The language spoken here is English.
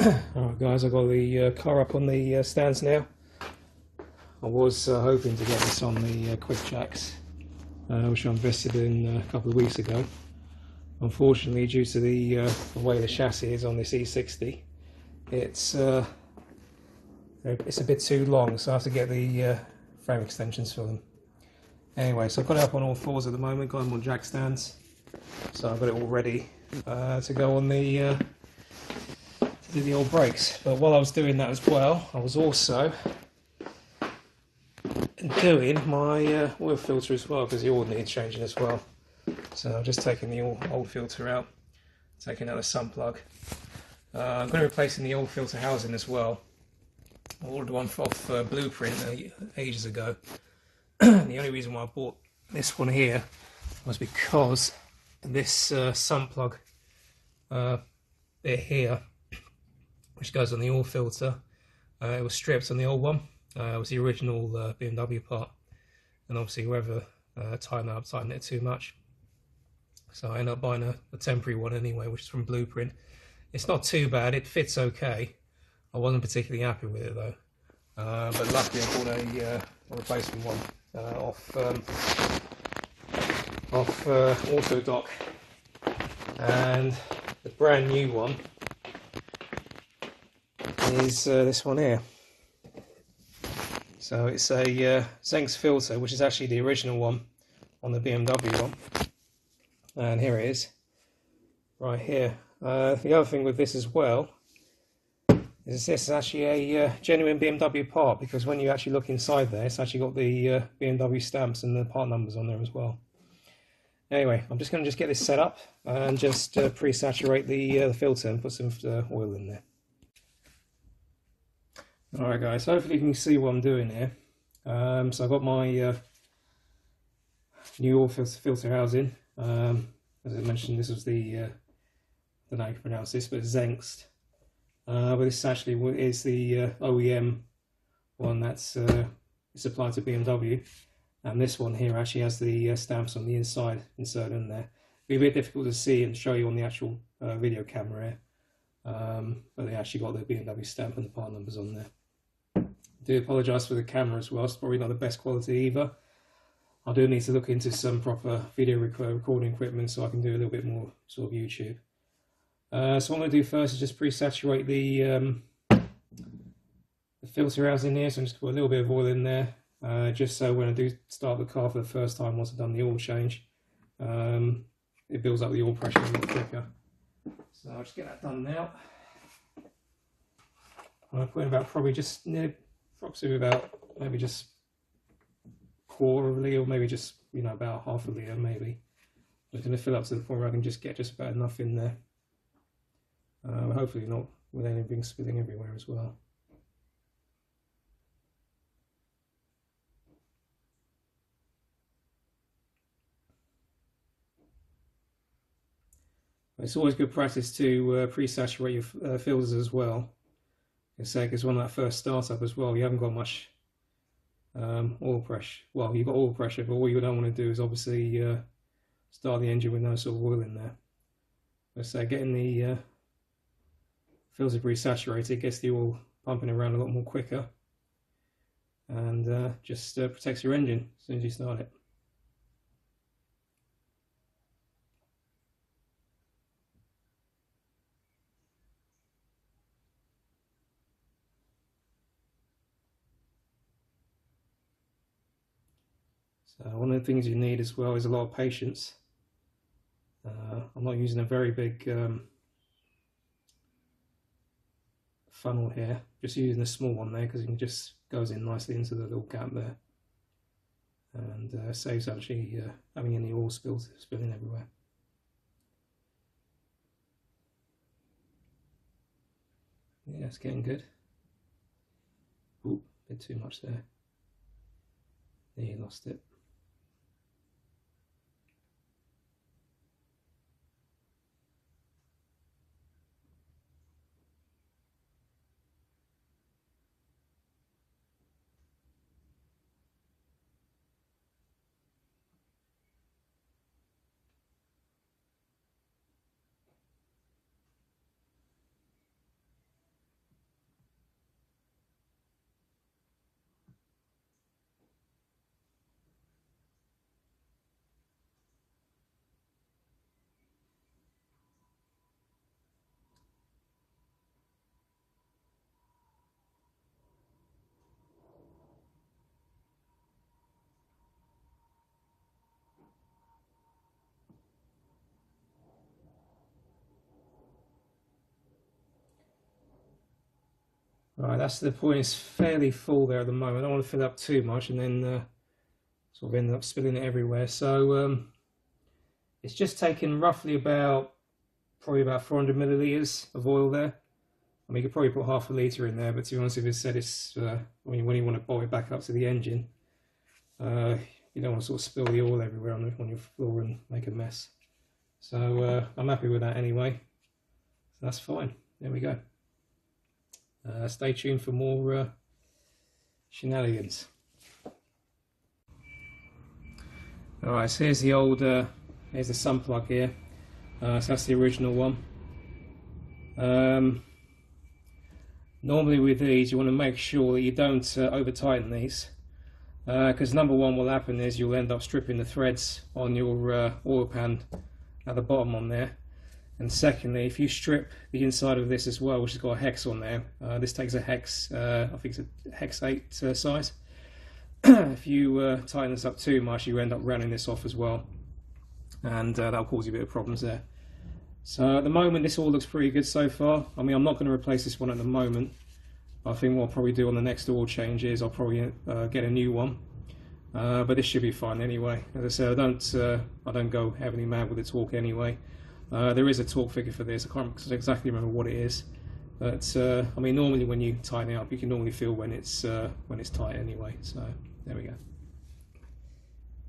Alright guys, I've got the car up on the stands now. I was hoping to get this on the quick jacks, which I invested in a couple of weeks ago. Unfortunately, due to the way the chassis is on this E60, it's a bit too long, so I have to get the frame extensions for them. Anyway, so I've got it up on all fours at the moment, got them on jack stands, so I've got it all ready to go on the do the old brakes. But while I was doing that as well, I was also doing my oil filter as well, because the oil needs changing as well. So I'm just taking the old filter out, taking out the sun plug. I'm going to replace the old filter housing as well. I ordered one off Blueprint ages ago. The only reason why I bought this one here was because this sun plug bit here, which goes on the oil filter, it was stripped on the old one. It was the original BMW part, and obviously whoever tightened it too much. So I ended up buying a temporary one anyway, which is from Blueprint. It's not too bad, it fits okay. I wasn't particularly happy with it though. But luckily I bought a replacement one off Autodoc. And the brand new one is this one here. So it's a Xengst filter, which is actually the original one on the BMW one. And here it is, right here. The other thing with this as well is this is actually a genuine BMW part, because when you actually look inside there, it's actually got the BMW stamps and the part numbers on there as well. Anyway, I'm just going to get this set up and just pre-saturate the filter and put some oil in there. Alright guys, hopefully you can see what I'm doing here. So I've got my new oil filter housing. As I mentioned, this was the, I don't know how you pronounce this, but it's Xengst. But this actually is the OEM one that's supplied to BMW. And this one here actually has the stamps on the inside inserted in there. It'll be a bit difficult to see and show you on the actual video camera here. But they actually got the BMW stamp and the part numbers on there. I do apologise for the camera as well, it's probably not the best quality either. I do need to look into some proper video recording equipment so I can do a little bit more sort of YouTube. So what I'm going to do first is just pre-saturate the filter housing here, so I'm just put a little bit of oil in there, just so when I do start the car for the first time, once I've done the oil change, it builds up the oil pressure a lot quicker. So I'll just get that done now. I'm putting about probably just approximately about maybe just quarter of a litre, or maybe just about half a litre maybe. I'm going to fill up to the point where I can just get just about enough in there. Hopefully not with anything spilling everywhere as well. It's always good practice to pre-saturate your filters as well. Because when that first startup as well, you haven't got much oil pressure. Well, you've got oil pressure, but all you don't want to do is obviously start the engine with no sort of oil in there. Let's say getting the filter pre-saturated gets the oil pumping around a lot more quicker, and just protects your engine as soon as you start it. So one of the things you need as well is a lot of patience. I'm not using a very big funnel here, just using a small one there because it just goes in nicely into the little gap there, and saves actually having any oil spilling everywhere. Yeah, it's getting good. Ooh, a bit too much there. There, you lost it. Alright, that's the point. It's fairly full there at the moment. I don't want to fill up too much and then sort of end up spilling it everywhere. So it's just taken roughly probably about 400 millilitres of oil there. I mean, you could probably put half a litre in there, but to be honest, if it said it's when you want to boil it back up to the engine, you don't want to sort of spill the oil everywhere on your floor and make a mess. So I'm happy with that anyway. So that's fine. There we go. Stay tuned for more shenanigans. Alright, so here's the old, here's the sun plug here. So that's the original one. Normally with these you want to make sure that you don't over tighten these, because number one will happen is you'll end up stripping the threads on your oil pan at the bottom on there. And secondly, if you strip the inside of this as well, which has got a hex on there, this takes a hex, I think it's a hex 8 size. If you tighten this up too much, you end up rounding this off as well, and that'll cause you a bit of problems there. So at the moment this all looks pretty good so far. I mean, I'm not going to replace this one at the moment. I think what I'll probably do on the next oil change is I'll probably get a new one, but this should be fine anyway. As I said, I don't go heavily mad with the torque anyway. There is a torque figure for this. I can't exactly remember what it is, but I mean, normally when you tighten it up, you can normally feel when it's tight anyway. So there we go.